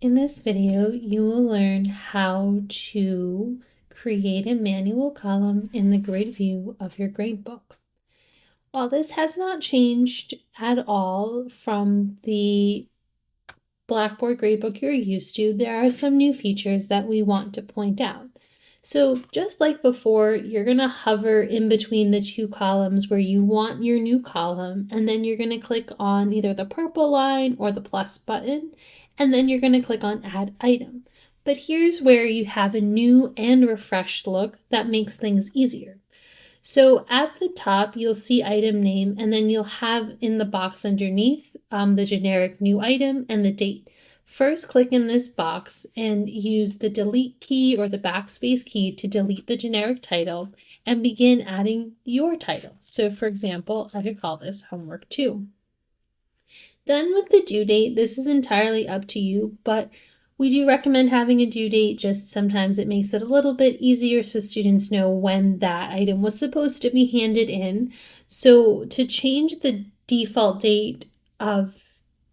In this video, you will learn how to create a manual column in the grid view of your gradebook. While this has not changed at all from the Blackboard gradebook you're used to, there are some new features that we want to point out. So just like before, you're going to hover in between the two columns where you want your new column, and then you're going to click on either the purple line or the plus button, and then you're going to click on Add Item. But here's where you have a new and refreshed look that makes things easier. So at the top, you'll see item name, and then you'll have in the box underneath the generic new item and the date. First, click in this box and use the delete key or the backspace key to delete the generic title and begin adding your title. So for example, I could call this homework 2. Then with the due date, this is entirely up to you, but we do recommend having a due date. Just sometimes it makes it a little bit easier so students know when that item was supposed to be handed in. So to change the default date of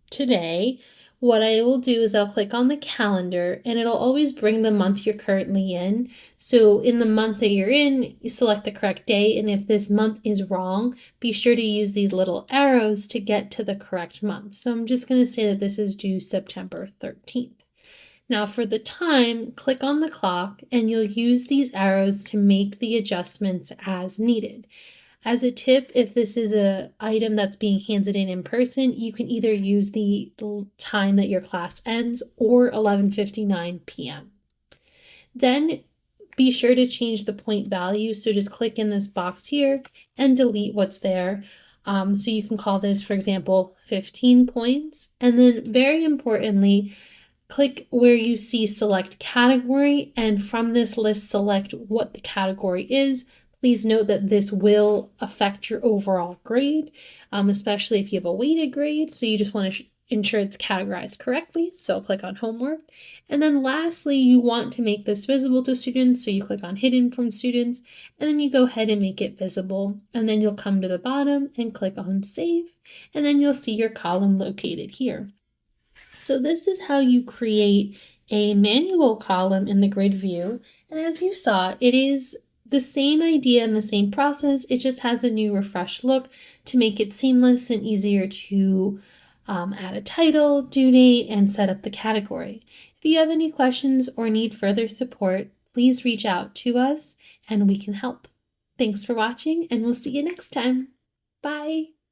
today, what I will do is I'll click on the calendar and it'll always bring the month you're currently in. So in the month that you're in, you select the correct day, and if this month is wrong, be sure to use these little arrows to get to the correct month. So I'm just going to say that this is due September 13th. Now for the time, click on the clock and you'll use these arrows to make the adjustments as needed. As a tip, if this is an item that's being handed in person, you can either use the time that your class ends or 11:59 p.m. Then be sure to change the point value. So just click in this box here and delete what's there. So you can call this, for example, 15 points. And then very importantly, click where you see select category, and from this list, select what the category is. Please note that this will affect your overall grade, especially if you have a weighted grade. So you just want to ensure it's categorized correctly. So click on homework. And then lastly, you want to make this visible to students. So you click on hidden from students, and then you go ahead and make it visible. And then you'll come to the bottom and click on save. And then you'll see your column located here. So this is how you create a manual column in the grid view. And as you saw, it is the same idea and the same process. It just has a new refreshed look to make it seamless and easier to add a title, due date, and set up the category. If you have any questions or need further support, please reach out to us and we can help. Thanks for watching, and we'll see you next time. Bye.